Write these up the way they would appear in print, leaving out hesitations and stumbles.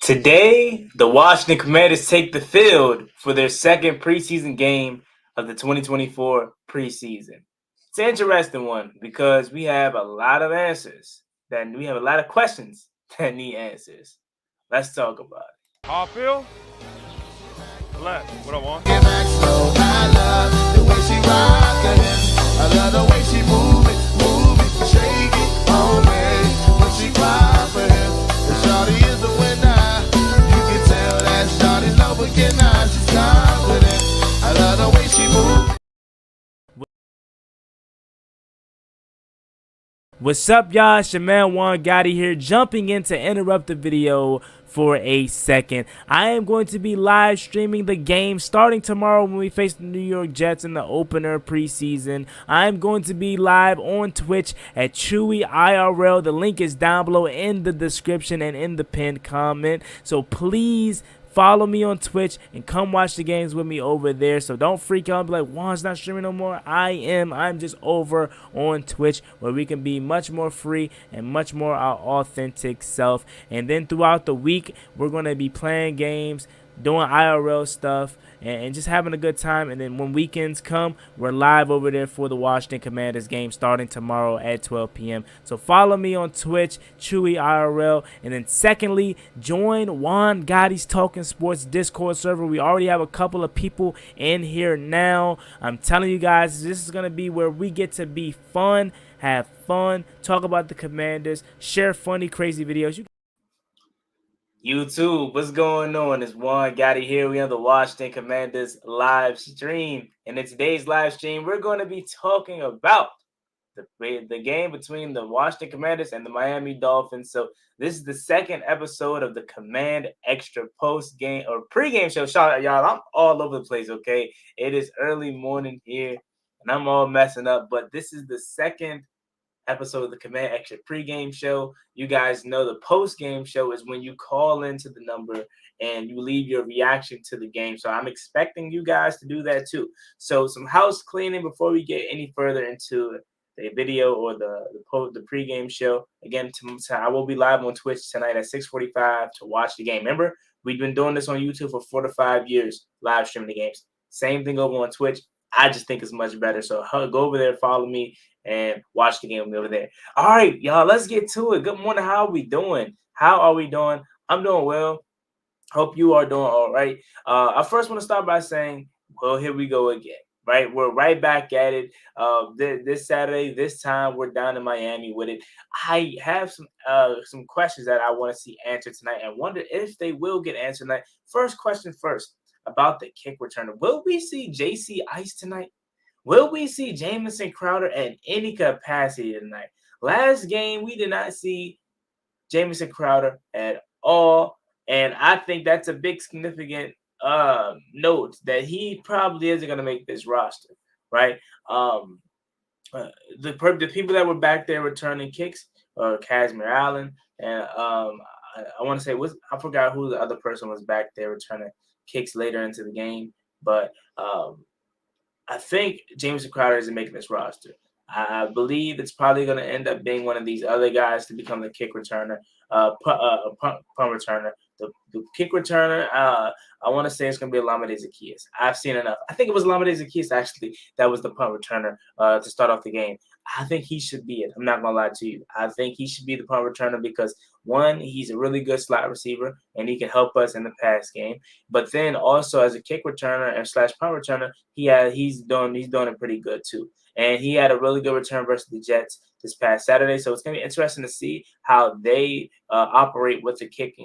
Today, the Washington Commanders take the field for their second preseason game of the 2024 preseason. It's an interesting one because we have a lot of answers we have a lot of questions that need answers. Let's talk about it. How I feel? Relax. What I want? Get back slow. I love the way she rockin' it. I love the way she move it, shake it on me. When she cry for him, the shawty is the winner. You can tell that shawty's no beginner. She's confident. I love the way she move. What's up, y'all? It's your man Juan Gotti here, jumping in to interrupt the video for a second. I am going to be live streaming the game starting tomorrow when we face the New York Jets in the opener preseason. I am going to be live on Twitch at Chewy IRL. The link is down below in the description and in the pinned comment. So please follow me on Twitch and come watch the games with me over there. So don't freak out and be like, Juan's not streaming no more. I am. I'm just over on Twitch where we can be much more free and much more our authentic self. And then throughout the week, we're going to be playing games, doing IRL stuff, and just having a good time. And then when weekends come, we're live over there for the Washington Commanders game starting tomorrow at 12 p.m. So follow me on Twitch, Chewy IRL. And then secondly, join Juan Gotti's Talking Sports Discord server. We already have a couple of people in here now. I'm telling you guys, this is going to be where we get to be fun, have fun, talk about the Commanders, share funny, crazy videos. YouTube, what's going on? It's Juan Gotti here. We have the Washington Commanders live stream. And in today's live stream, we're going to be talking about the game between the Washington Commanders and the Miami Dolphins. So this is the second episode of the Command Extra post game or pregame show. Shout out, y'all. I'm all over the place, okay? It is early morning here, and I'm all messing up. But this is the second episode of the Command Extra pregame show. You guys know the post-game show is when you call into the number and you leave your reaction to the game. So I'm expecting you guys to do that too. So some house cleaning before we get any further into the video or the pregame show. Again, I will be live on Twitch tonight at 6:45 to watch the game. Remember, we've been doing this on YouTube for 4 to 5 years, live streaming the games. Same thing over on Twitch. I just think it's much better. So go over there, follow me, and watch the game over there. All right, y'all, let's get to it. Good morning. How are we doing? I'm doing well. Hope you are doing all right. I first want to start by saying, well, here we go again. Right, we're right back at it. This Saturday, this time we're down in Miami with it. I have some questions that I want to see answered tonight, and wonder if they will get answered tonight. First question first about the kick returner. Will we see JC Ice tonight? Will we see Jamison Crowder in any capacity tonight? Last game, we did not see Jamison Crowder at all, and I think that's a big significant note that he probably isn't going to make this roster, right? The people that were back there returning kicks, Casimir Allen, and I want to say I forgot who the other person was back there returning kicks later into the game, but I think Jamison Crowder isn't making this roster. I believe it's probably going to end up being one of these other guys to become the kick returner, punt returner. The kick returner, I want to say it's going to be Olamide Zaccheaus. I've seen enough. I think it was Olamide Zaccheaus, actually, that was the punt returner to start off the game. I think he should be it. I'm not going to lie to you. I think he should be the punt returner because, one, he's a really good slot receiver, and he can help us in the pass game. But then also as a kick returner and / punt returner, he's doing it pretty good too. And he had a really good return versus the Jets this past Saturday. So it's going to be interesting to see how they operate with the kick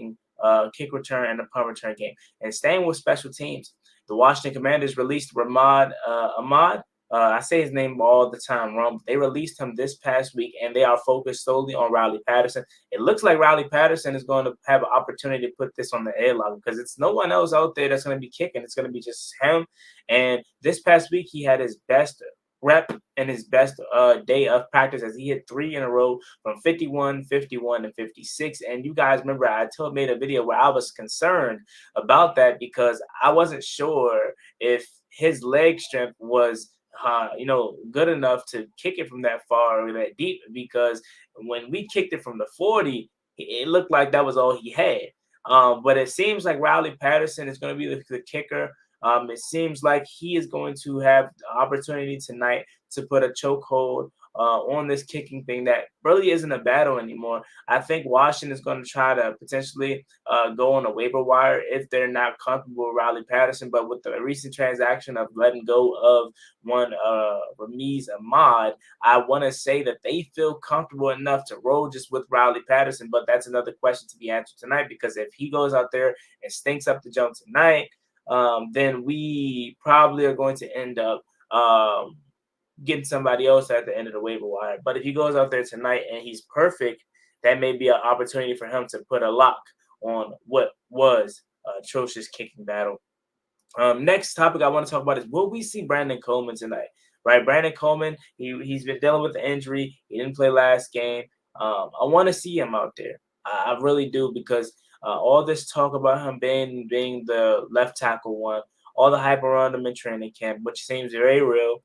return and the punt return game. And staying with special teams, the Washington Commanders released Ahmad. I say his name all the time wrong. They released him this past week, and they are focused solely on Riley Patterson. It looks like Riley Patterson is going to have an opportunity to put this on the airlock because it's no one else out there that's going to be kicking. It's going to be just him. And this past week, he had his best rep and his best day of practice as he hit 3 in a row from 51, 51, and 56. And you guys remember I made a video where I was concerned about that because I wasn't sure if his leg strength was good enough to kick it from that far or that deep, because when we kicked it from the 40, it looked like that was all he had. But it seems like Riley Patterson is going to be the kicker. It seems like he is going to have the opportunity tonight to put a chokehold on this kicking thing that really isn't a battle anymore. I think Washington is going to try to potentially go on a waiver wire if they're not comfortable with Riley Patterson. But with the recent transaction of letting go of one Ramiz Ahmad, I want to say that they feel comfortable enough to roll just with Riley Patterson. But that's another question to be answered tonight, because if he goes out there and stinks up the jump tonight, then we probably are going to end up getting somebody else at the end of the waiver wire. But if he goes out there tonight and he's perfect, that may be an opportunity for him to put a lock on what was atrocious kicking battle. Next topic I want to talk about is, will we see Brandon Coleman tonight? Right, Brandon Coleman, he's been dealing with the injury. He didn't play last game. I want to see him out there. I really do, because all this talk about him being the left tackle one, all the hype around him in training camp, which seems very real.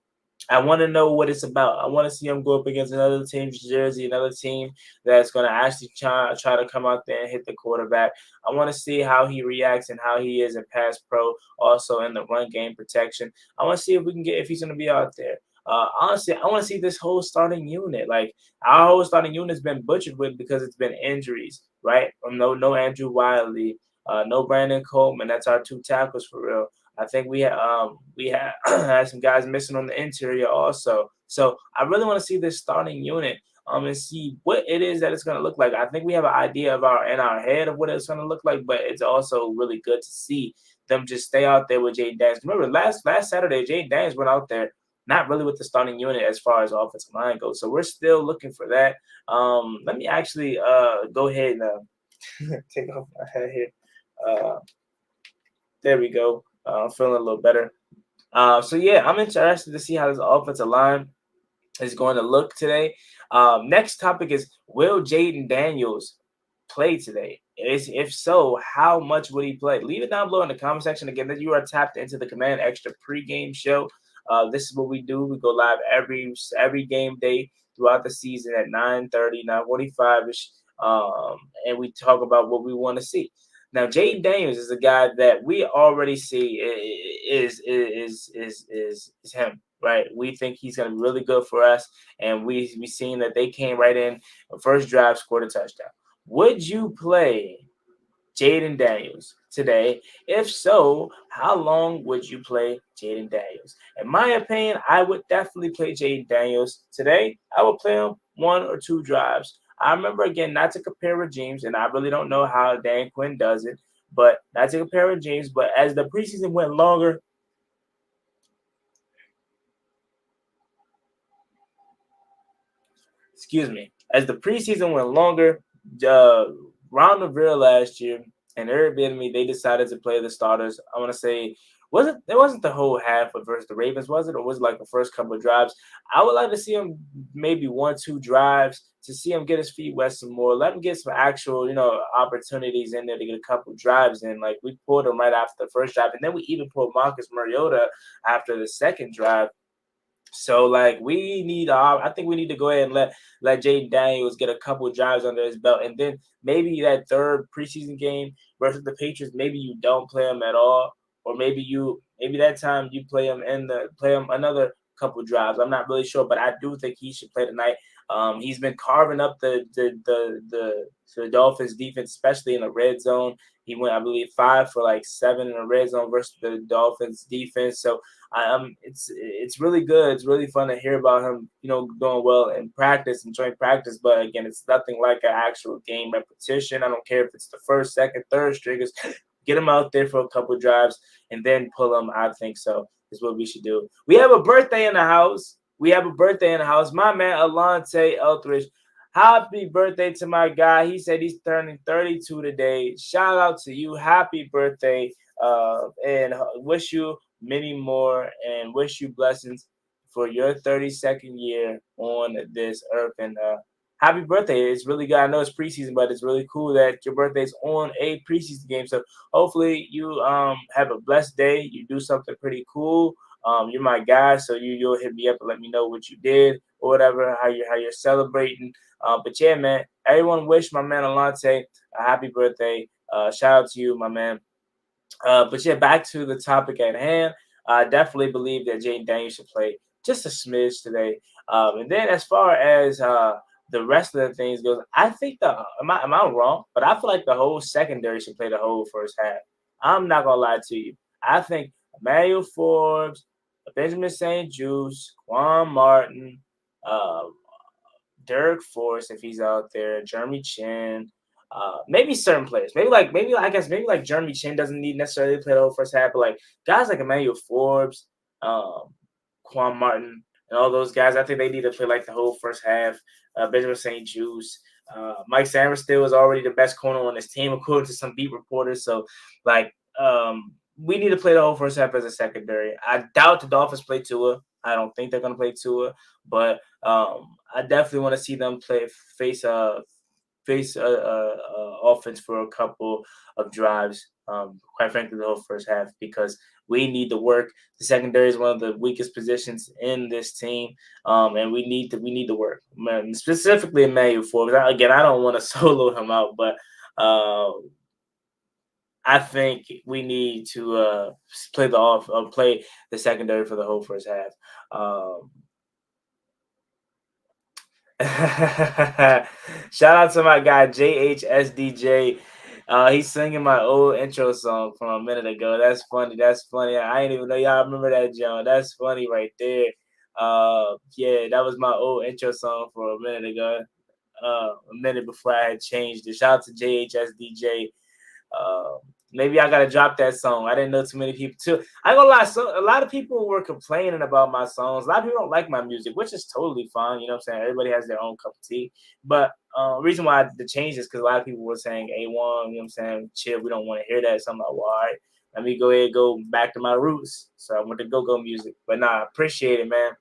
I want to know what it's about. I want to see him go up against another team's jersey, another team that's going to actually try to come out there and hit the quarterback. I want to see how he reacts and how he is in pass pro, also in the run game protection. I want to see if we can get if he's going to be out there. Honestly, I want to see this whole starting unit. Like, our whole starting unit has been butchered with because it's been injuries, right? No Andrew Wiley, no Brandon Coleman. That's our two tackles for real. I think we had had some guys missing on the interior also. So I really want to see this starting unit and see what it is that it's going to look like. I think we have an idea of our head of what it's going to look like, but it's also really good to see them just stay out there with Jaden Daniels. Remember last Saturday, Jaden Daniels went out there not really with the starting unit as far as offensive line goes. So we're still looking for that. Let me actually go ahead and take off my hat here. There we go. I'm feeling a little better. So yeah, I'm interested to see how this offensive line is going to look today. Next topic is, will Jaden Daniels play today? If so, how much would he play? Leave it down below in the comment section. Again, that you are tapped into the Command Extra pregame show. This is what we do. We go live every game day throughout the season at 9:30, 9:45ish, and we talk about what we want to see. Now, Jaden Daniels is a guy that we already see is him, right? We think he's going to be really good for us, and we seen that they came right in first drive, scored a touchdown. Would you play Jaden Daniels today? If so, how long would you play Jaden Daniels? In my opinion, I would definitely play Jaden Daniels today. I would play him 1 or 2 drives. I remember, again, not to compare regimes, and I really don't know how Dan Quinn does it, but not to compare regimes. But as the preseason went longer, as the preseason went longer, Ron Rivera last year and Eric Bieniemy, they decided to play the starters. I want to say, it wasn't the whole half versus the Ravens, was it? Or was it like the first couple of drives? I would like to see him maybe 1-2 drives to see him get his feet wet some more. Let him get some actual, opportunities in there to get a couple drives in. Like, we pulled him right after the first drive, and then we even pulled Marcus Mariota after the second drive. So, like, I think we need to go ahead and let Jaden Daniels get a couple drives under his belt, and then maybe that third preseason game versus the Patriots, maybe you don't play him at all, or maybe that time you play him another couple drives. I'm not really sure, but I do think he should play tonight. He's been carving up the Dolphins defense, especially in the red zone. He went, I believe, 5 for like 7 in the red zone versus the Dolphins defense. So it's really good. It's really fun to hear about him, doing well in practice and joint practice. But again, it's nothing like an actual game repetition. I don't care if it's the first, second, third stringers. Get him out there for a couple drives and then pull him. I think so is what we should do. We have a birthday in the house. My man, Alante Eldridge. Happy birthday to my guy. He said he's turning 32 today. Shout out to you. Happy birthday. And wish you many more and wish you blessings for your 32nd year on this earth. And happy birthday. It's really good. I know it's preseason, but it's really cool that your birthday's on a preseason game. So hopefully you have a blessed day. You do something pretty cool. You're my guy, so you'll hit me up and let me know what you did or whatever, how you're celebrating. But yeah, man, everyone wish my man Alante a happy birthday. Shout out to you, my man. But yeah, back to the topic at hand. I definitely believe that Jaden Daniels should play just a smidge today. And then as far as the rest of the things goes, I think am I wrong? But I feel like the whole secondary should play the whole first half. I'm not gonna lie to you. I think Emmanuel Forbes, Benjamin St. Juice, Juan Martin, uh, Derek Force if he's out there, Jeremy Chin, maybe certain players, maybe like Jeremy Chin doesn't need necessarily to play the whole first half, but like guys like Emmanuel Forbes, Quan Martin, and all those guys, I think they need to play like the whole first half. Benjamin St. Juice, Mike Sanders still is already the best corner on this team according to some beat reporters. So like we need to play the whole first half as a secondary. I doubt the Dolphins play Tua. I don't think they're gonna play Tua, but I definitely want to see them face offense for a couple of drives. Quite frankly, the whole first half because we need to work. The secondary is one of the weakest positions in this team, and we need to work. Man, specifically Emmanuel Forbes. Again, I don't want to solo him out, but I think we need to play the secondary for the whole first half. Shout out to my guy JHSDJ. He's singing my old intro song from a minute ago. That's funny. That's funny. I ain't even know y'all remember that, John. That's funny right there. Yeah, that was my old intro song for a minute ago. A minute before I had changed it. Shout out to JHSDJ. Maybe I gotta drop that song. I didn't know too many people too. I ain't gonna lie, so a lot of people were complaining about my songs. A lot of people don't like my music, which is totally fine. You know what I'm saying? Everybody has their own cup of tea. But reason why I had to change this because a lot of people were saying A1, you know what I'm saying? Chill, we don't want to hear that. So I'm like, well, all right, let me go ahead and go back to my roots. So I went to go music. But nah, I appreciate it, man.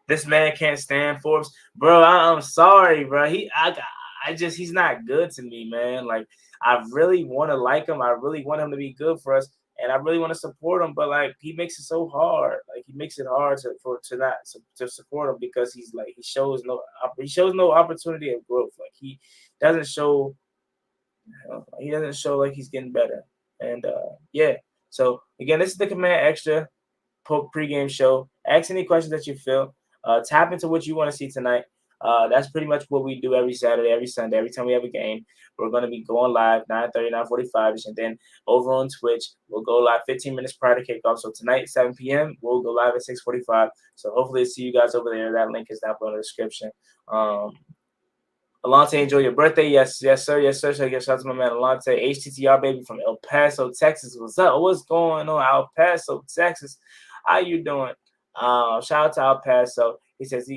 This man can't stand Forbes, bro. I'm sorry, bro. He's not good to me, man. Like I really want to like him. I really want him to be good for us, and I really want to support him. But like he makes it so hard. Like he makes it hard to support him because he shows no opportunity of growth. Like doesn't show he doesn't show like he's getting better. And yeah. So again, this is the Command Extra pregame show. Ask any questions that you feel. Tap into what you want to see tonight. That's pretty much what we do every Saturday, every Sunday, every time we have a game. We're going to be going live 9:30, 9:45, and then over on Twitch, we'll go live 15 minutes prior to kickoff. So tonight, 7 p.m., we'll go live at 6:45. So hopefully see you guys over there. That link is down below in the description. Alante, enjoy your birthday. Yes, sir. Yes, sir. So shout out to my man Alante, HTTR baby from El Paso, Texas. What's up? What's going on? El Paso, Texas. How you doing? Shout out to El Paso. He says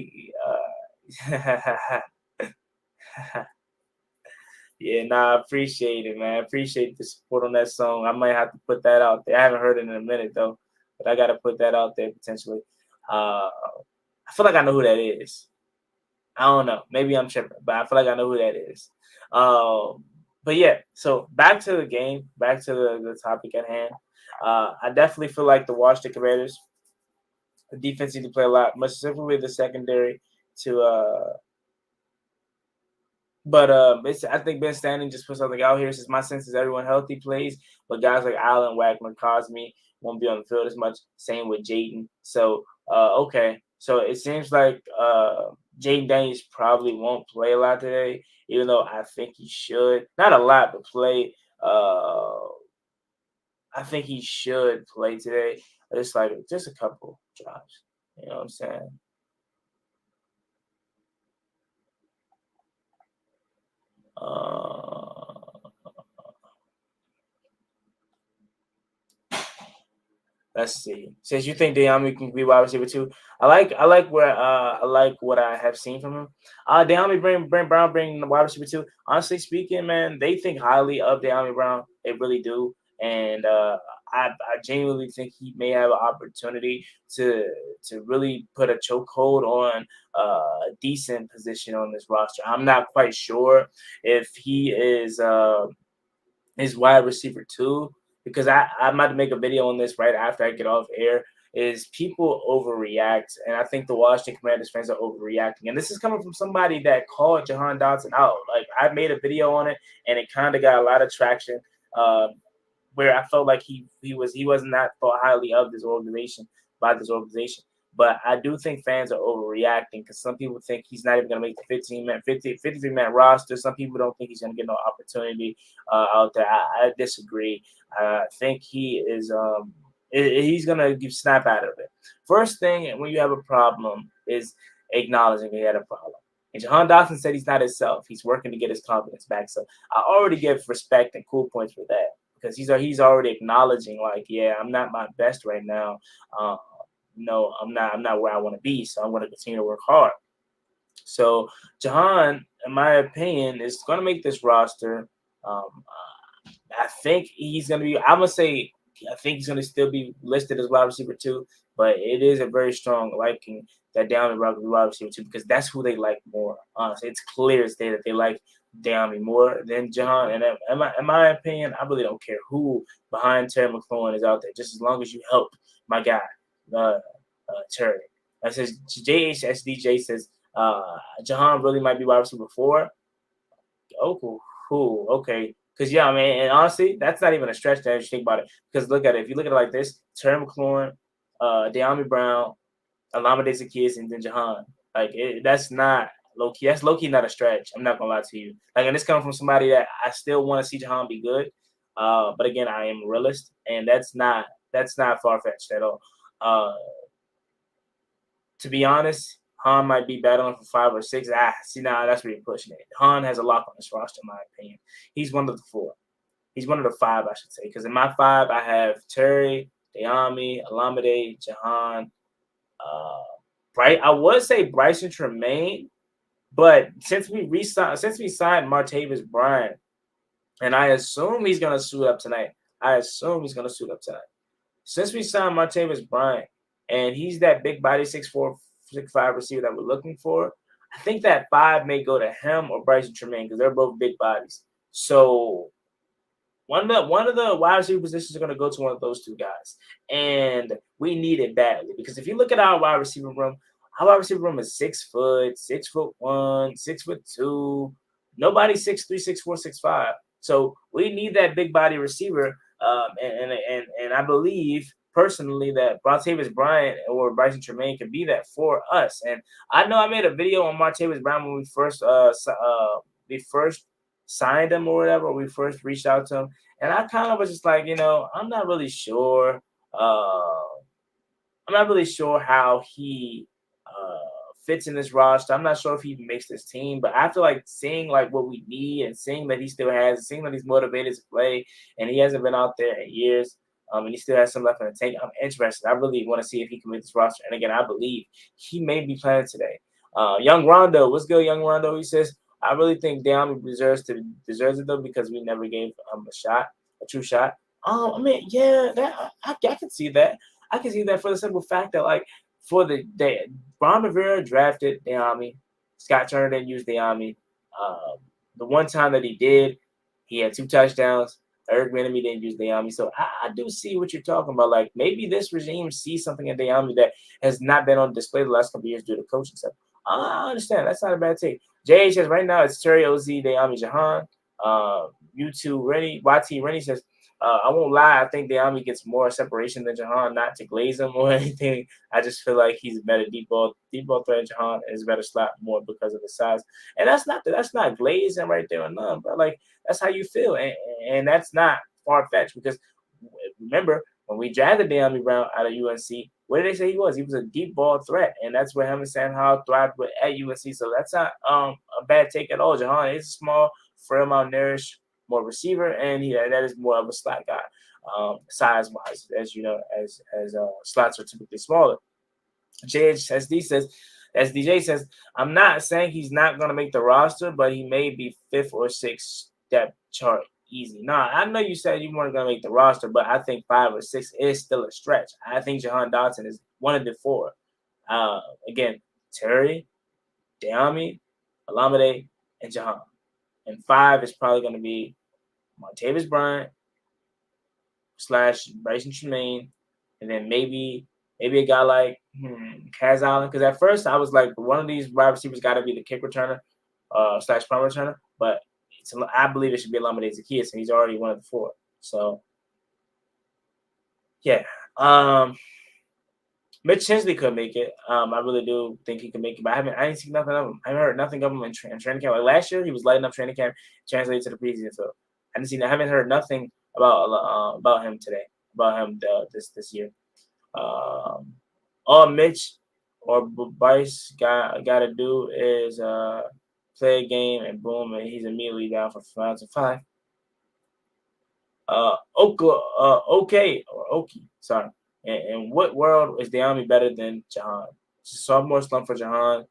yeah, nah, I appreciate it, man. I appreciate the support on that song. I might have to put that out there. I haven't heard it in a minute though, but I gotta put that out there potentially. I feel like I know who that is. I don't know. Maybe I'm tripping, but I feel like I know who that is. But yeah, so back to the game, back to the topic at hand. I definitely feel like the Washington Commanders, the defense need to play a lot, much specifically the secondary to but I think Ben Standing just put something out here. Says my sense is everyone healthy plays, but guys like Allen, Wagner, Cosme won't be on the field as much. Same with Jaden. So okay, so it seems like Jaden Daniels probably won't play a lot today, even though I think he should. Not a lot, but play. I think he should play today. Just a couple drives. You know what I'm saying? Let's see. Since you think De'Ami can be wide receiver too, I like what I have seen from him. De'Ami Brent Brown bring the wide receiver too. Honestly speaking, man, they think highly of De'Ami Brown. They really do, and I genuinely think he may have an opportunity to really put a chokehold on a decent position on this roster. I'm not quite sure if he is his wide receiver too, because I'm about to make a video on this right after I get off air. is people overreact, and I think the Washington Commanders fans are overreacting. And this is coming from somebody that called Jahan Dotson out. Like, I made a video on it, and it kind of got a lot of traction. Where I felt like he was not thought highly of this organization by this organization. But I do think fans are overreacting because some people think he's not even going to make the 53-man roster. Some people don't think he's going to get no opportunity out there. I disagree. I think he is he's going to give snap out of it. First thing when you have a problem is acknowledging he had a problem. And Jahan Dotson said he's not himself. He's working to get his confidence back. So I already give respect and cool points for that because he's already acknowledging, like, yeah, I'm not my best right now. No, I'm not where I want to be. So I'm going to continue to work hard. So Jahan, in my opinion, is going to make this roster. I think he's going to be. I'm gonna say I think he's going to still be listed as wide receiver 2, but it is a very strong liking that Downey Rock will be wide receiver 2 because that's who they like more. Honestly, it's clear as day that they like Downey more than Jahan. And in my opinion, I really don't care who behind Terry McLaurin is out there, just as long as you help my guy, Terry. That says JHSDJ says Jahan really might be wide receiver 4. Oh, cool. Okay. Because, yeah, I mean, and honestly, that's not even a stretch that you think about it. Because look at it. If you look at it like this, Terry McLaurin, De'Ami Brown, Alameda Zaccheaus, and then Jahan. Like, that's not low-key. That's low-key not a stretch. I'm not going to lie to you. Like, and this comes from somebody that I still want to see Jahan be good. But, again, I am a realist. And that's not far-fetched at all. To be honest, Han might be battling for 5 or 6. See, now that's where you're pushing it. Han has a lock on this roster, in my opinion. He's one of the 4. He's one of the 5, I should say. Because in my 5, I have Terry, De'Ami, Alameda, Jahan, I would say Bryson Tremaine, but since we signed Martavis Bryant, and I assume he's gonna suit up tonight. Since we signed Martavis Bryant, and he's that big body 6'4", 6'5" receiver that we're looking for, I think that 5 may go to him or Bryson Tremaine because they're both big bodies. So one of the wide receiver positions are going to go to one of those 2 guys, and we need it badly because if you look at our wide receiver room is 6 foot, 6'1", 6'2". Nobody's 6'3", 6'4", 6'5". So we need that big body receiver, and I believe personally that Martavis Bryant or Bryson Tremaine can be that for us. And I know I made a video on Martavis Bryant when we first signed him or whatever, we first reached out to him, and I kind of was just like, I'm not really sure. I'm not really sure how he fits in this roster. I'm not sure if he makes this team, but after like seeing like what we need and seeing that he still has, seeing that he's motivated to play, and he hasn't been out there in years, and he still has some left in the tank, I'm interested. I really want to see if he can make this roster. And again, I believe he may be playing today. Young Rondo, what's good, Young Rondo? He says, I really think De'Ami deserves it though because we never gave him a true shot. I mean, yeah, I can see that. I can see that for the simple fact that like for the day, Ron Rivera drafted De'Ami. Scott Turner didn't use De'Ami. The one time that he did, he had 2 touchdowns. Eric Bieniemy didn't use De'Ami. So I do see what you're talking about. Like maybe this regime sees something in De'Ami that has not been on display the last couple of years due to coaching stuff. I understand. That's not a bad take. JH says right now it's Terry, OZ, De'Ami, Jahan. YT Rennie says, I won't lie, I think De'Ami gets more separation than Jahan, not to glaze him or anything. I just feel like he's a better deep ball threat than Jahan and is better slot more because of his size. And that's not glazing right there or none, but like that's how you feel. And that's not far-fetched because remember when we drafted De'Ami Brown out of UNC, what did they say he was? He was a deep ball threat, and that's where him and Sam Howell thrived with at UNC. So that's not a bad take at all. Jahan is small, frail, malnourished, more receiver, and that is more of a slot guy, size-wise, as you know, as slots are typically smaller. JHSD says, as DJ says, I'm not saying he's not going to make the roster, but he may be 5th or 6th depth chart easy. Nah, I know you said you weren't going to make the roster, but I think 5 or 6 is still a stretch. I think Jahan Dotson is one of the 4. Again, Terry, De'Ami, Alameda, and Jahan. And 5 is probably going to be Martavis Bryant / Bryson Tremaine, and then maybe Maybe a guy like Kaz Allen, because at first I was like, one of these wide receivers got to be the kick returner slash punt returner, but I believe it should be Olamide Zaccheaus, and he's already one of the four. So yeah, Mitch Tinsley could make it. I really do think he could make it, but I ain't seen nothing of him. I haven't heard nothing of him in training camp. Like last year, he was lighting up training camp, translated to the preseason. So I haven't heard nothing about him today, about him this year. All Mitch or Bryce got to do is play a game, and boom, and he's immediately down for 5. Okay, sorry. In what world is Diami better than Jahan? Sophomore slump for Jahan.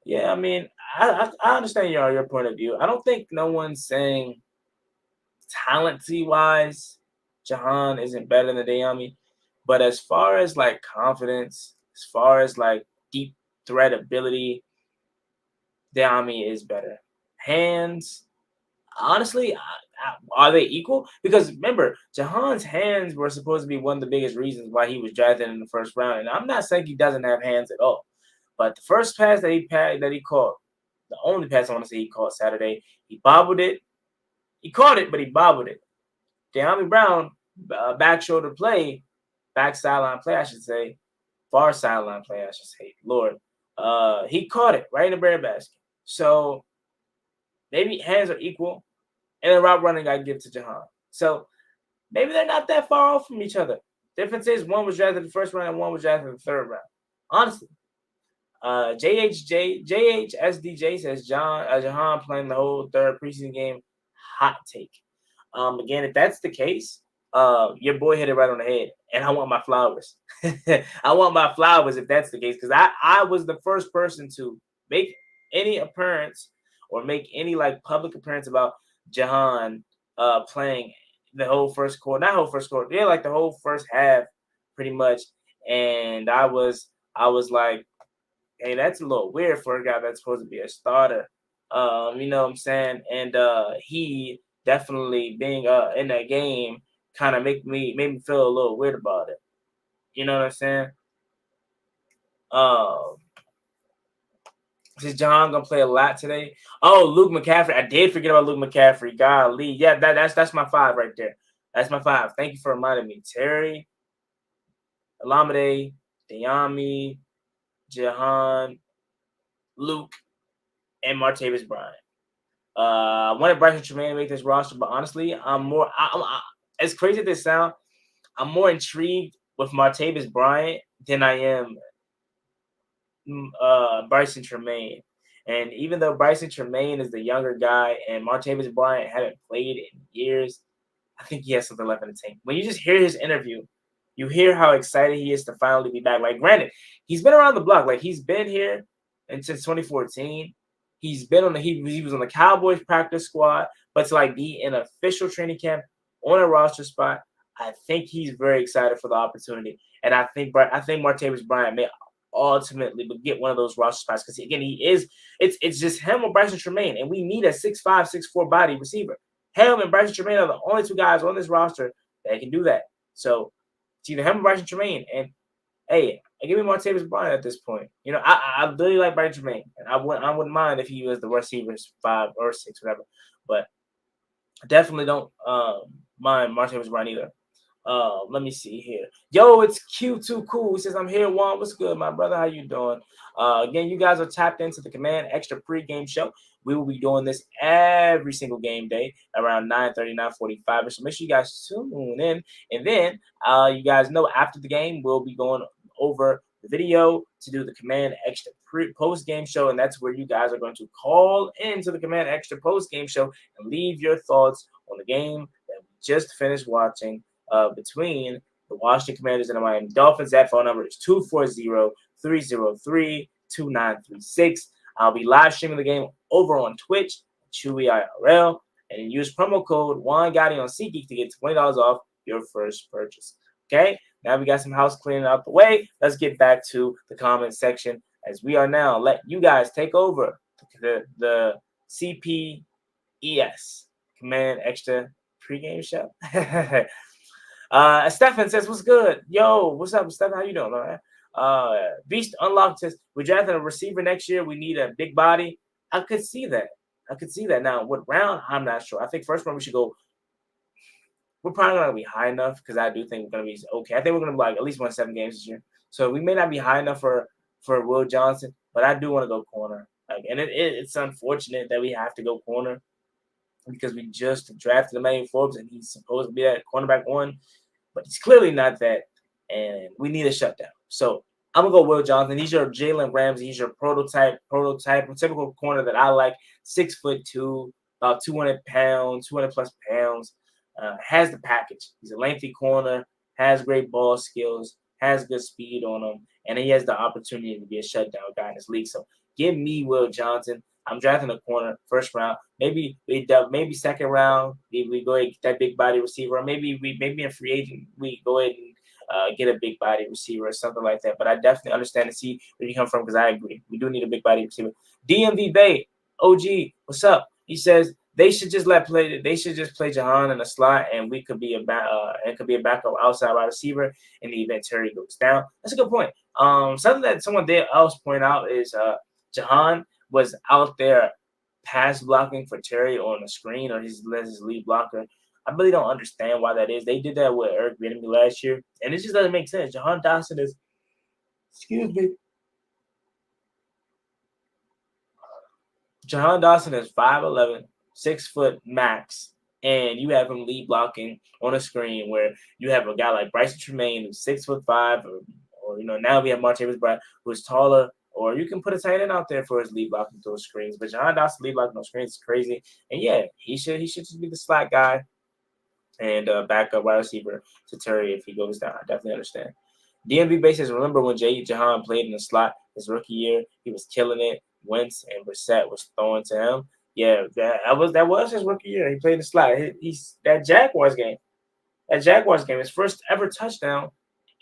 Yeah, I mean, I understand your point of view. I don't think no one's saying talenty wise, Jahan isn't better than Diami. But as far as like confidence, as far as like deep threat ability, Diami is better. Hands, honestly, are they equal? Because remember, Jahan's hands were supposed to be one of the biggest reasons why he was drafted in the first round. And I'm not saying he doesn't have hands at all, but the first pass that he caught, the only pass I want to say he caught Saturday, he bobbled it. He caught it, but he bobbled it. De'Ami Brown, back shoulder play, back sideline play, I should say, far sideline play, I should say. Lord, he caught it right in the breadbasket. So maybe hands are equal. And the route running I give to Jahan. So maybe they're not that far off from each other. Difference is one was drafted in the first round and one was drafted in the third round. Honestly. JHSDJ says Jahan playing the whole third preseason game. Hot take. Again, if that's the case, your boy hit it right on the head. And I want my flowers. I want my flowers if that's the case. Because I was the first person to make any appearance or make any like public appearance about Jahan playing the whole first quarter, not whole first quarter, yeah, like the whole first half, pretty much. And I was like, hey, that's a little weird for a guy that's supposed to be a starter. You know what I'm saying? And he definitely being in that game kind of made me feel a little weird about it. You know what I'm saying? Is John gonna play a lot today? Oh, Luke McCaffrey. I did forget about Luke McCaffrey. Golly. Yeah, that's my 5 right there. That's my 5. Thank you for reminding me. Terry, Olamide, Diami, Jahan, Luke, and Martavis Bryant. I wanted Bryson Tremaine to make this roster, but honestly, I'm as crazy as this sounds, I'm more intrigued with Martavis Bryant than I am Bryson Tremaine. And even though Bryson Tremaine is the younger guy and Martavis Bryant haven't played in years, I think he has something left in the tank. When you just hear his interview, you hear how excited he is to finally be back. Like, granted, he's been around the block. Like, he's been here and since 2014. He's been on he was on the Cowboys practice squad, but to like be in official training camp on a roster spot, I think he's very excited for the opportunity. And I think Martavis Bryant may ultimately get one of those roster spots because again, it's just him or Bryson Tremaine, and we need a 6'5", 6'4" body receiver. Him and Bryson Tremaine are the only 2 guys on this roster that can do that. So it's either him or Bryson Tremaine. And hey, give me Martavis Bryant at this point. You know, I really like Bryson Tremaine, and I wouldn't mind if he was the receivers 5 or 6, whatever. But I definitely don't mind Martavis Bryant either. Let me see here. Yo, it's Q2 Cool. He says, I'm here, Juan. What's good, my brother? How you doing? Again, you guys are tapped into the Command Extra pregame show. We will be doing this every single game day around 9:30, 9:45. So make sure you guys tune in. And then you guys know after the game, we'll be going over the video to do the Command Extra post-game show. And that's where you guys are going to call into the Command Extra post-game show and leave your thoughts on the game that we just finished watching between the Washington Commanders and the Miami Dolphins. That phone number is 240-303-2936. I'll be live streaming the game over on Twitch, Chewy IRL, and use promo code JuanGotti on SeatGeek to get $20 off your first purchase. Okay, now we got some house cleaning out the way. Let's get back to the comment section as we are now let you guys take over the CPES Command Extra pregame show. Stefan says, what's good? Yo, what's up, Stefan? How you doing, all right? Beast unlocked his. We're drafting a receiver next year. We need a big body. I could see that. I could see that. Now, what round? I'm not sure. I think first round we should go. We're probably not gonna be high enough because I do think we're gonna be okay. I think we're gonna be like at least win 7 games this year. So we may not be high enough for Will Johnson, but I do want to go corner. Like, and it's unfortunate that we have to go corner because we just drafted Emmanuel Forbes and he's supposed to be that cornerback one, but he's clearly not that, and we need a shutdown. So I'm gonna go Will Johnson. He's your Jalen Ramsey. He's your prototype, typical corner that I like. 6'2", about 200 pounds, 200 plus pounds. Has the package. He's a lengthy corner, has great ball skills, has good speed on him, and he has the opportunity to be a shutdown guy in this league. So give me Will Johnson. I'm drafting a corner first round. Maybe maybe second round. We go ahead and get that big body receiver, or maybe in free agent we go ahead and get a big body receiver or something like that. But I definitely understand and see where you come from because I agree. We do need a big body receiver. DMV Bay, OG, what's up? He says they should just play Jahan in the slot, and we could be a backup outside wide receiver in the event Terry goes down. That's a good point. Something that someone else point out is Jahan was out there pass blocking for Terry on the screen or his lead blocker. I really don't understand why that is. They did that with Eric Bieniemy last year, and it just doesn't make sense. Jahan Dotson is, Jahan Dotson is 5'11", 6 foot max, and you have him lead blocking on a screen where you have a guy like Bryson Tremaine who's 6'5", or now we have Martavis Bryant who's taller. Or you can put a tight end out there for his lead blocking those screens. But Jahan Dotson lead blocking those screens is crazy. And yeah, he should just be the slot guy and backup wide receiver to Terry if he goes down. I definitely understand. DMV bases, remember when Jahan played in the slot his rookie year? He was killing it. Wentz and Brissett was throwing to him. Yeah, that was his rookie year. He played in the slot. He's that Jaguars game, his first ever touchdown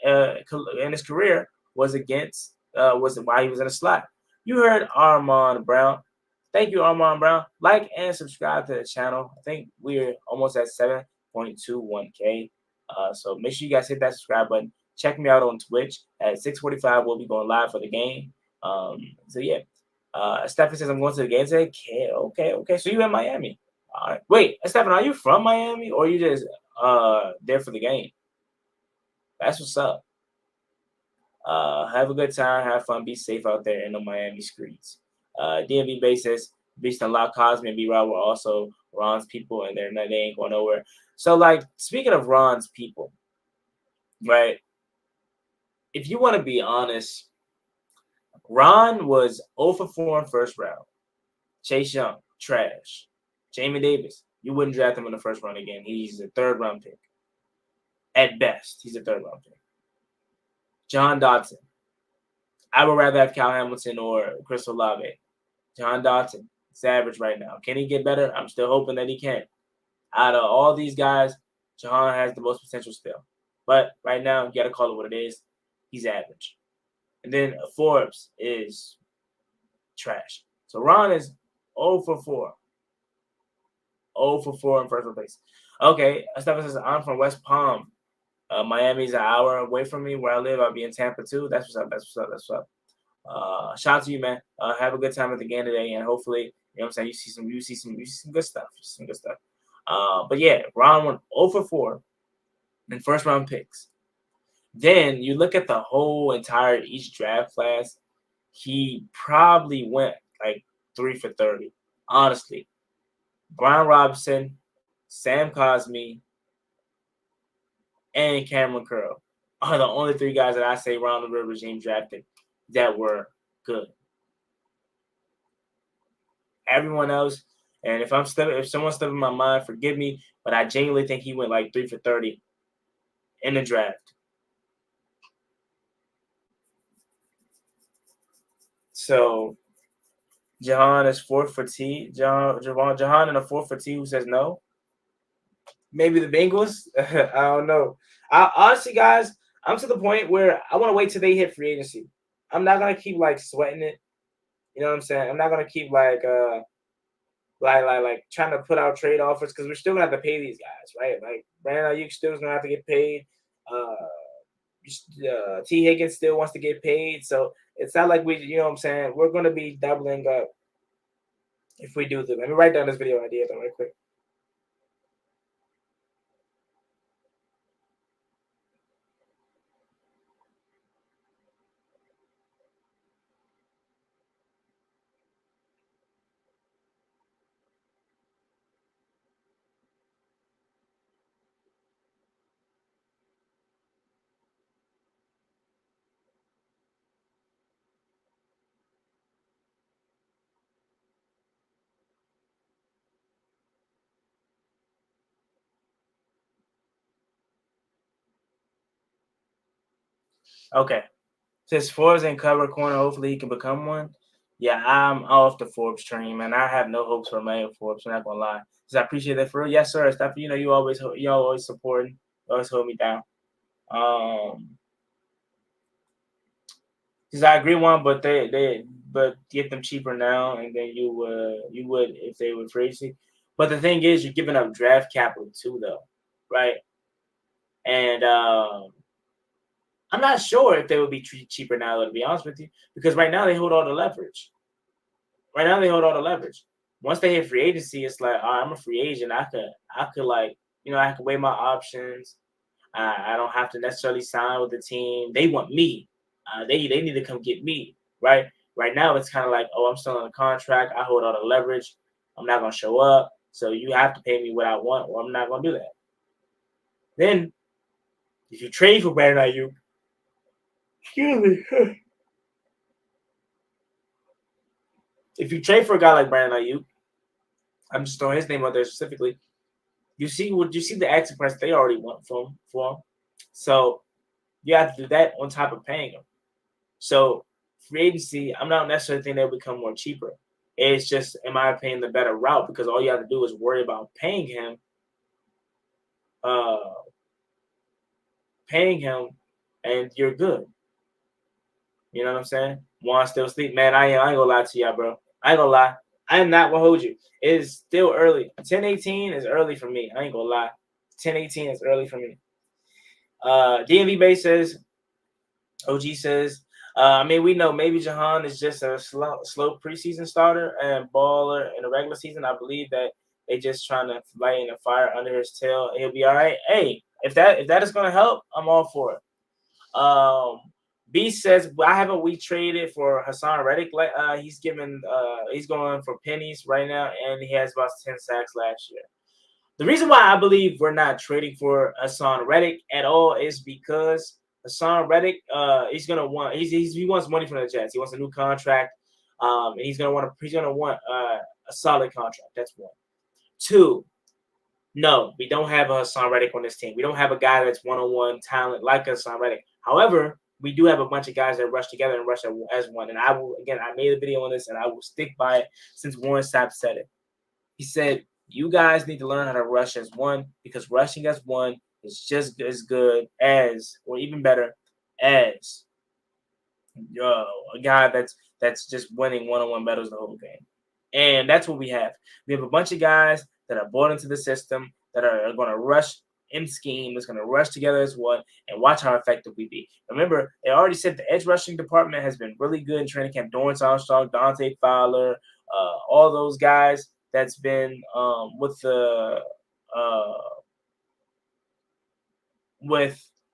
in his career was against was while he was in the slot. You heard Armand Brown. Thank you, Armand Brown. Like and subscribe to the channel. I think we're almost at 7.21K. So make sure you guys hit that subscribe button. Check me out on Twitch at 6:45. We'll be going live for the game. So yeah. Stephen says I'm going to the game today. Okay. So you in Miami? All right. Wait, Stephen, are you from Miami or you just there for the game? That's what's up. Have a good time, have fun, be safe out there in the Miami streets. DMV Bay says Beast and Lock Cosme and B-Rod were also Ron's people, and they ain't going nowhere. So, like, speaking of Ron's people, right? If you want to be honest, Ron was 0 for 4 in first round. Chase Young, trash. Jamie Davis, you wouldn't draft him in the first round again. He's a third round pick. At best, he's a third round pick. John Dotson. I would rather have Cal Hamilton or Chris Olave. John Dotson. It's average right now. Can he get better? I'm still hoping that he can. Out of all these guys, Jahan has the most potential still. But right now, you got to call it what it is. He's average. And then Forbes is trash. So Ron is 0 for 4. 0 for 4 in first place. Okay, Stephen says, I'm from West Palm. Miami's an hour away from me where I live. I'll be in Tampa too. That's what's up. Shout out to you, man. Have a good time at the game today, and hopefully, you know what I'm saying, you see some good stuff. But yeah, Ron went 0 for 4 in first round picks. Then you look at the whole entire each draft class, he probably went like 3 for 30. Honestly. Brian Robinson, Sam Cosmi, and Cameron Curl are the only 3 guys that I say Ron the Real regime drafted that were good. Everyone else, and if someone's slipping my mind, forgive me, but I genuinely think he went like 3 for 30 in the draft. So Jahan is 4 for T. Jahan in a 4 for T who says no. Maybe the Bengals. I don't know. Honestly, guys, I'm to the point where I want to wait till they hit free agency. I'm not gonna keep like sweating it. You know what I'm saying? I'm not gonna keep like trying to put out trade offers because we're still gonna have to pay these guys, right? Like Brandon Ayuk still is gonna have to get paid. T. Higgins still wants to get paid, so it's not like we, you know what I'm saying. We're gonna be doubling up if we do them. Let me write down this video idea though, real quick. Okay. Since Forbes ain't cover corner, hopefully he can become one. Yeah, I'm off the Forbes train, man. I have no hopes for Mayor Forbes. I'm not gonna lie. Cause I appreciate that for real. Yes, sir. Stuff. You know, you always supporting, you always hold me down. Because I agree one, but but get them cheaper now, and then you would if they were free agency. But the thing is, you're giving up draft capital too, though, right? And I'm not sure if they would be cheaper now, to be honest with you, because right now they hold all the leverage. Right now they hold all the leverage. Once they hit free agency, it's like, all right, I'm a free agent. I could like, I could weigh my options. I don't have to necessarily sign with the team. They want me. They need to come get me, right? Right now it's kind of like, oh, I'm still on a contract. I hold all the leverage. I'm not gonna show up, so you have to pay me what I want, or I'm not gonna do that. Then, if you trade for Brandon Ayuk, excuse me. If you trade for a guy like Brandon Ayuk, I'm just throwing his name out there specifically. You see the asking price they already want for him. So you have to do that on top of paying him. So free agency, I'm not necessarily thinking they'll become more cheaper. It's just, in my opinion, the better route, because all you have to do is worry about paying him, and you're good. You know what I'm saying? Juan still sleep, man. I ain't gonna lie to y'all, bro. I ain't gonna lie. I am not gonna hold you. It is still early. 10:18 is early for me. I ain't gonna lie. 10:18 is early for me. DMV base says, OG says, I mean, we know maybe Jahan is just a slow preseason starter and baller in the regular season. I believe that they just trying to light a fire under his tail. He'll be all right. Hey, if that is gonna help, I'm all for it. B says, I haven't we traded for Hassan Reddick. He's going for pennies right now, and he has about 10 sacks last year. The reason why I believe we're not trading for Hassan Reddick at all is because Hassan Reddick, he wants money from the Jets. He wants a new contract, and he's gonna want a solid contract. That's one. Two, no, we don't have a Hassan Reddick on this team. We don't have a guy that's one-on-one talent like Hassan Reddick. However, we do have a bunch of guys that rush together and rush as one. And I made a video on this, and I will stick by it since Warren Sapp said it. He said, you guys need to learn how to rush as one, because rushing as one is just as good as, or even better, as a guy that's just winning one-on-one battles the whole game. And that's what we have. We have a bunch of guys that are bought into the system, that are going to rush in scheme, that's going to rush together as one, and watch how effective we be. Remember, they already said the edge rushing department has been really good in training camp. Dorrance Armstrong, Dante Fowler, all those guys that's been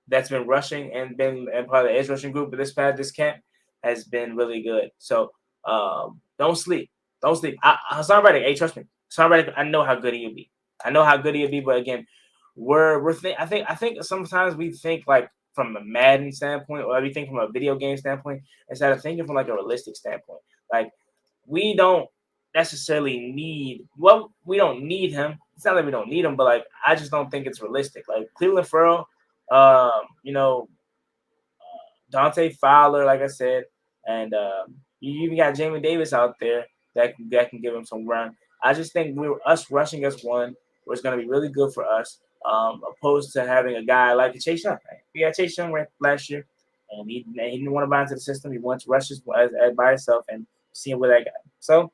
that's been rushing and been part of the edge rushing group. But this camp has been really good. So don't sleep. Don't sleep. Hassan Reddick, hey, trust me. Hassan Reddick, I know how good he'll be. But again, I think sometimes we think like from a Madden standpoint, or we think from a video game standpoint, instead of thinking from like a realistic standpoint. Like, we don't necessarily need, well, we don't need him. It's not that we don't need him, but like, I just don't think it's realistic. Like Cleveland Farrell, Dante Fowler, like I said, and you even got Jamie Davis out there that can give him some run. I just think us rushing as one was going to be really good for us, opposed to having a guy like Chase Young. Right? We had Chase Young last year, and he didn't want to buy into the system. He wants to rush by himself and seeing where that got. So,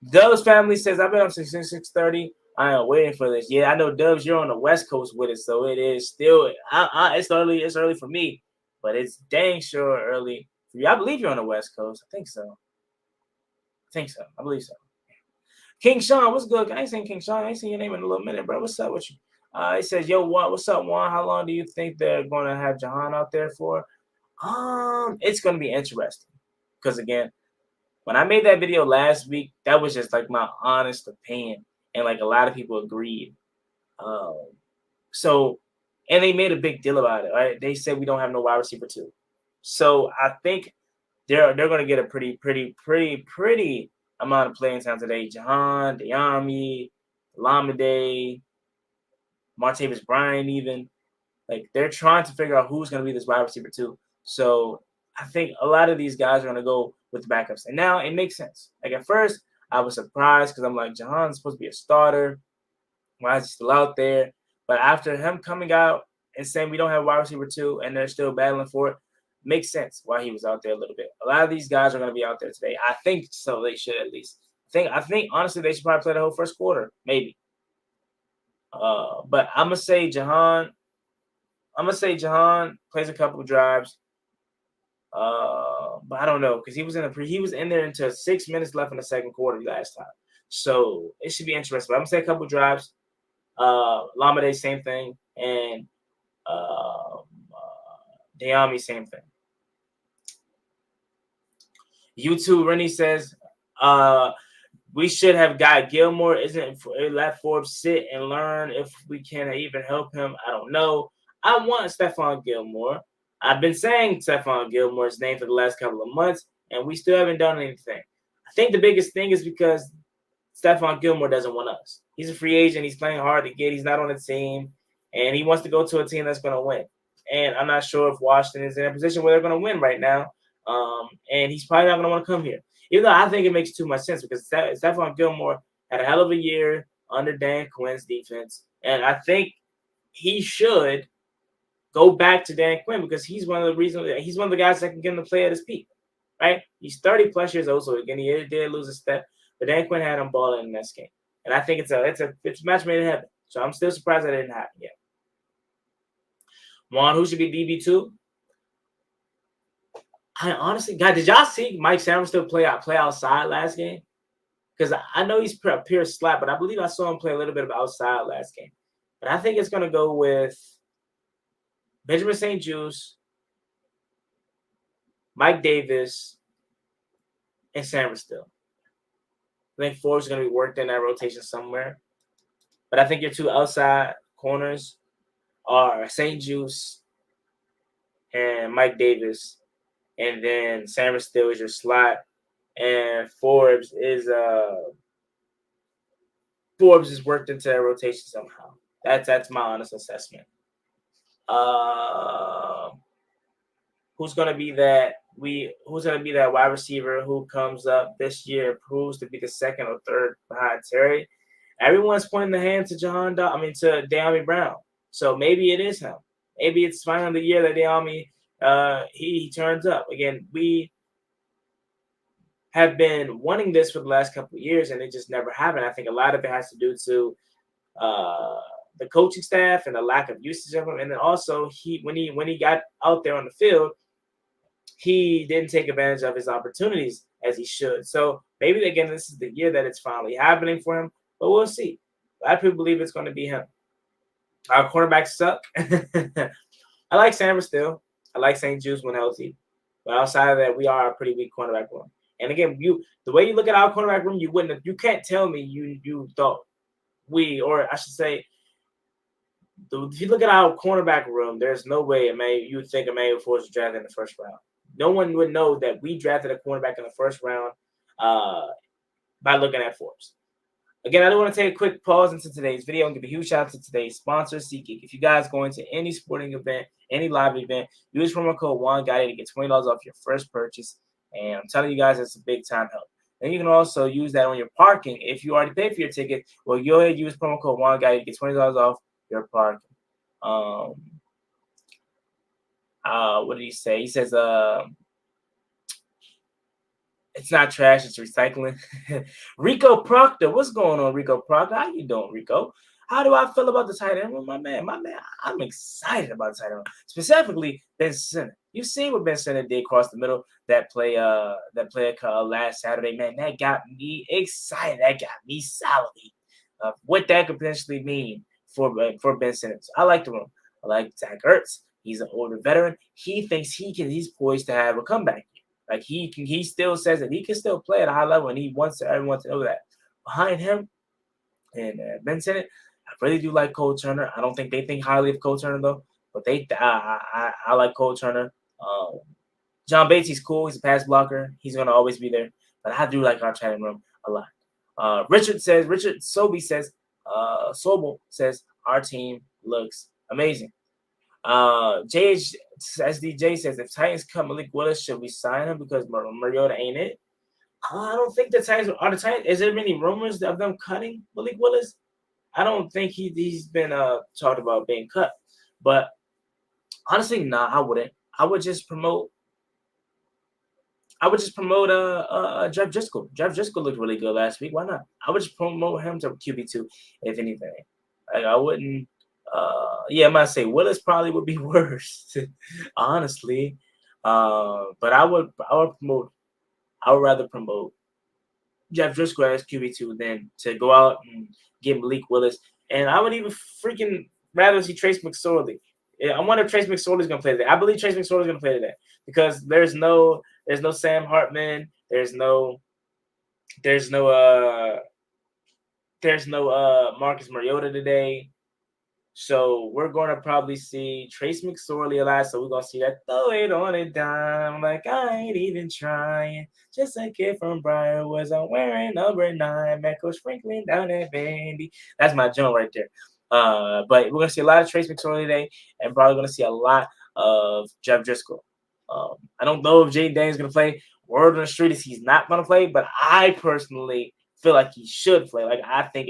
those family says, I've been up since 6:30. I am waiting for this. Yeah, I know Dubs, you're on the West Coast with it, so it is still. It's early. It's early for me, but it's dang sure early for you. I believe you're on the West Coast. I think so. I believe so. King Sean, what's good? I ain't seen King Sean. I ain't seen your name in a little minute, bro. What's up with you? He says, "Yo, what's up, Juan? How long do you think they're going to have Jahan out there for?" It's going to be interesting because again, when I made that video last week, that was just like my honest opinion, and like a lot of people agreed. Um, so, and they made a big deal about it. Right? They said we don't have no wide receiver two, so I think they're going to get a pretty amount of playing time today. Jahan, Diami, Lamade, Martavis Bryant, even like they're trying to figure out who's going to be this wide receiver too. So I think a lot of these guys are going to go with the backups, and now it makes sense. Like at first, I was surprised because I'm like, Jahan's supposed to be a starter. Why is he still out there? But after him coming out and saying we don't have wide receiver two, and they're still battling for it, makes sense why he was out there a little bit. A lot of these guys are going to be out there today. I think so. They should at least. I think honestly they should probably play the whole first quarter, maybe. But I'm gonna say Jahan plays a couple of drives. But I don't know because he was in there until 6 minutes left in the second quarter last time. So it should be interesting. But I'm gonna say a couple of drives. Lamade, same thing, and Diami, same thing. YouTube Rennie says, we should have got Gilmore. Isn't it let Forbes sit and learn if we can even help him? I don't know. I want Stephon Gilmore. I've been saying Stephon Gilmore's name for the last couple of months, and we still haven't done anything. I think the biggest thing is because Stephon Gilmore doesn't want us. He's a free agent. He's playing hard to get. He's not on the team, and he wants to go to a team that's going to win. And I'm not sure if Washington is in a position where they're going to win right now. And he's probably not going to want to come here. Even though I think it makes too much sense because Stephon Gilmore had a hell of a year under Dan Quinn's defense. And I think he should go back to Dan Quinn because he's one of the guys that can get him to play at his peak. Right? He's 30 plus years old, so again, he did lose a step. But Dan Quinn had him balling in this game. And I think it's a match made in heaven. So I'm still surprised that didn't happen yet. Juan, who should be DB2? I honestly, guys, did y'all see Mike Samuels still play outside last game? Because I know he's a pure slap, but I believe I saw him play a little bit of outside last game. But I think it's going to go with Benjamin St-Juste, Mike Davis, and Sam Still. I think Forbes is going to be worked in that rotation somewhere. But I think your two outside corners are St-Juste and Mike Davis. And then Sam Still is your slot. And Forbes is worked into that rotation somehow. That's my honest assessment. Who's gonna be that wide receiver who comes up this year and proves to be the second or third behind Terry? Everyone's pointing the hand to to Diami Brown. So maybe it is him. Maybe it's finally the year that Diami he turns up. Again, we have been wanting this for the last couple of years, and it just never happened. I think a lot of it has to do to the coaching staff and the lack of usage of him, and then also when he got out there on the field, he didn't take advantage of his opportunities as he should. So maybe again, this is the year that it's finally happening for him, but we'll see. A lot of people believe it's going to be him. Our cornerbacks suck. I like Sam still. I like St-Juste when healthy, but outside of that, we are a pretty weak cornerback room. And again, the way you look at our cornerback room, you can't tell me you thought or I should say, if you look at our cornerback room, there's no way you would think Emmanuel Forbes was drafted in the first round. No one would know that we drafted a cornerback in the first round by looking at Forbes. Again, I do want to take a quick pause into today's video and give a huge shout out to today's sponsor, SeatGeek. If you guys go into any sporting event, any live event, use promo code JUANGOTTI to get $20 off your first purchase. And I'm telling you guys, it's a big time help. And you can also use that on your parking. If you already paid for your ticket, well, go ahead and use promo code JUANGOTTI to get $20 off your parking. What did he say? He says, It's not trash, it's recycling. Rico Proctor, what's going on, Rico Proctor? How you doing, Rico? How do I feel about the tight end room, my man? I'm excited about the tight end room. Specifically, Ben Simmons. You seen what Ben Simmons did across the middle that play last Saturday, man. That got me excited. That got me salivate. What that could potentially mean for Ben Simmons. I like the room. I like Zach Ertz. He's an older veteran. He thinks he's poised to have a comeback. Like he still says that he can still play at a high level, and he wants everyone to know that. Behind him and Ben Simmons, I really do like Cole Turner. I don't think they think highly of Cole Turner though, but I like Cole Turner. John Bates, he's cool. He's a pass blocker. He's gonna always be there. But I do like our chatting room a lot. Richard Sobel says our team looks amazing. JSDJ says if Titans cut Malik Willis, should we sign him because Mariota ain't it? I don't think the Titans are the Titans. Is there any rumors of them cutting Malik Willis? I don't think he's been talked about being cut. But honestly, nah, I wouldn't. I would just promote Jeff Driscoll. Jeff Driscoll looked really good last week. Why not? I would just promote him to QB2, if anything. Like I wouldn't. I might say Willis probably would be worse, honestly. But I would rather promote Jeff Driscoll as QB2 than to go out and get Malik Willis. And I would even freaking rather see Trace McSorley. I wonder if Trace McSorley is going to play today. I believe Trace McSorley is going to play today because there's no Sam Hartman. There's no Marcus Mariota today. So we're going to probably see Trace McSorley alive. So we're going to see that throw it on a dime. Like I ain't even trying. Just a kid from Briarwoods. I'm wearing number 9. Echo sprinkling down that bandy. That's my joint right there. But we're going to see a lot of Trace McSorley today and probably going to see a lot of Jeff Driscoll. I don't know if Jaden Daniels is going to play. Word on the street is he's not going to play. But I personally feel like he should play. Like I think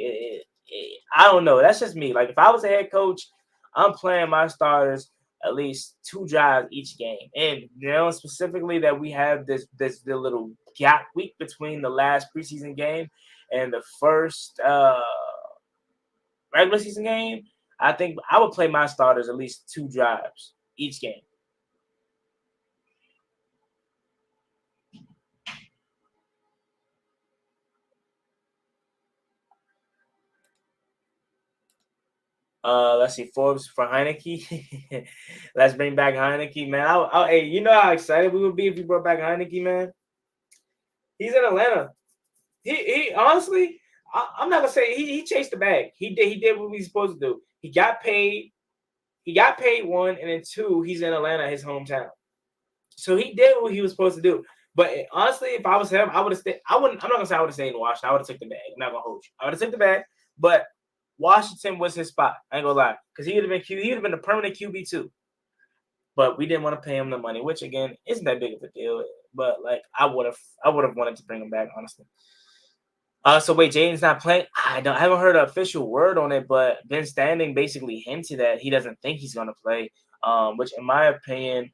I don't know. That's just me. Like if I was a head coach, I'm playing my starters at least 2 drives each game. And specifically that we have the little gap week between the last preseason game and the first regular season game. I think I would play my starters at least 2 drives each game. Let's see, Forbes for Heineke. Let's bring back Heineke, man. Hey, you know how excited we would be if we brought back Heineke, man? He's in Atlanta. He honestly, I'm not gonna say he chased the bag. He did what he was supposed to do. He got paid. He got paid 1, and then 2, he's in Atlanta, his hometown. So he did what he was supposed to do. But honestly, if I was him, I would have stayed. I'm not gonna say I would have stayed in Washington. I would have took the bag. I'm not gonna hold you. I would have took the bag, but Washington was his spot. I ain't gonna lie, because he would have been a permanent QB2. But we didn't want to pay him the money, which again isn't that big of a deal. But like I would have wanted to bring him back, honestly. So wait, Jaden's not playing. I haven't heard an official word on it, but Ben Standing basically hinted that he doesn't think he's gonna play. Which in my opinion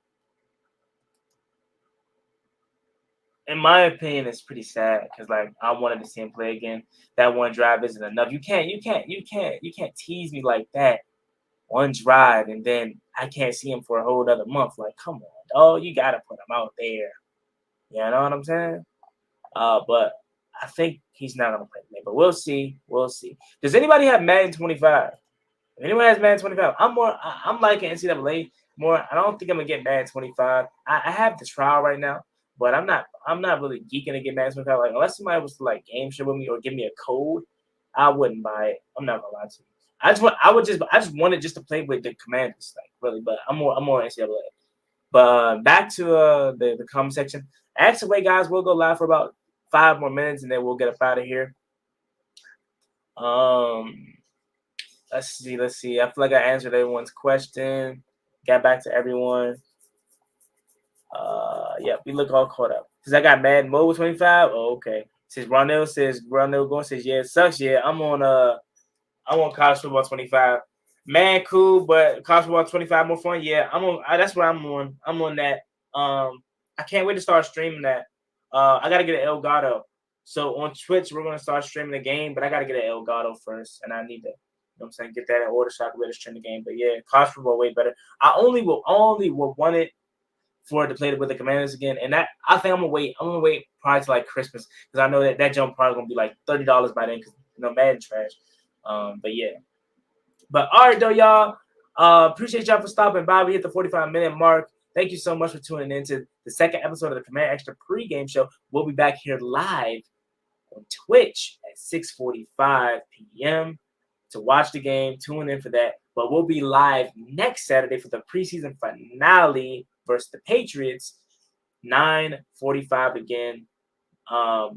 is pretty sad because like I wanted to see him play again. That 1 drive isn't enough. You can't tease me like that. 1 drive and then I can't see him for a whole other month. Like, come on, dog, you gotta put him out there. You know what I'm saying? But I think he's not gonna play today. But we'll see. Does anybody have Madden 25? If anyone has Madden 25, I'm liking NCAA more. I don't think I'm gonna get Madden 25. I have the trial right now. But I'm not really geeking to get Madden 25. Like unless somebody was to like game share with me or give me a code, I wouldn't buy it. I'm not gonna lie to you. I just wanted just to play with the Commanders, like really. But I'm more NCAA. But back to the comment section. Ask away, guys. We'll go live for about 5 more minutes and then we'll get up out of here. Let's see. I feel like I answered everyone's question. Got back to everyone. We look all caught up. Because I got Madden Mobile 25. Oh, okay. Ronell Gordon says, yeah, it sucks. Yeah, I'm on college football 25. Man, cool, but college football 25 more fun. Yeah, that's what I'm on. I'm on that. I can't wait to start streaming that. I gotta get an Elgato. So on Twitch, we're gonna start streaming the game, but I gotta get an Elgato first, and I need to, you know what I'm saying, get that in order so I can really stream the game. But yeah, cost per way better. I only will want it for it to play with the Commanders again, and that I think I'm gonna wait. I'm gonna wait probably to like Christmas because I know that jump probably gonna be like $30 by then because Madden trash. But yeah. But all right though, y'all. Appreciate y'all for stopping by. We hit the 45-minute mark. Thank you so much for tuning in to the second episode of the Command Extra pregame show. We'll be back here live on Twitch at 6:45 p.m. to watch the game. Tune in for that. But we'll be live next Saturday for the preseason finale versus the Patriots, 9:45 again.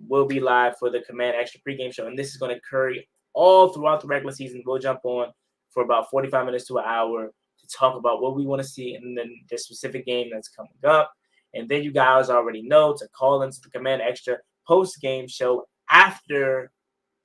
We'll be live for the Command Extra pregame show, and this is going to occur all throughout the regular season. We'll jump on for about 45 minutes to an hour to talk about what we want to see in the specific game that's coming up. And then you guys already know to call into the Command Extra post-game show after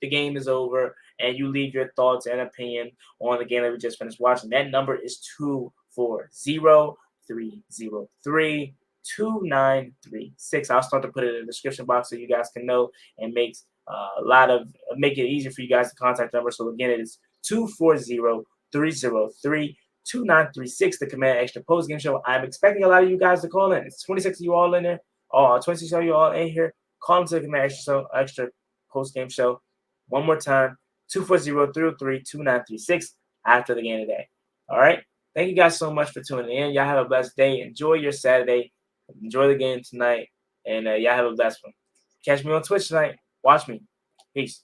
the game is over, and you leave your thoughts and opinion on the game that we just finished watching. That number is 240-303-2936. I'll start to put it in the description box so you guys can know and make it easier for you guys to contact the number. So again, it is 240-303-2936, the Command Extra post game show. I'm expecting a lot of you guys to call in. It's 26 of you all in there. 26 of you all in here. Call into the Command Extra post game show. One more time, 240-303-2936 after the game today. All right. Thank you guys so much for tuning in. Y'all have a blessed day. Enjoy your Saturday. Enjoy the game tonight. And y'all have a blessed one. Catch me on Twitch tonight. Watch me. Peace.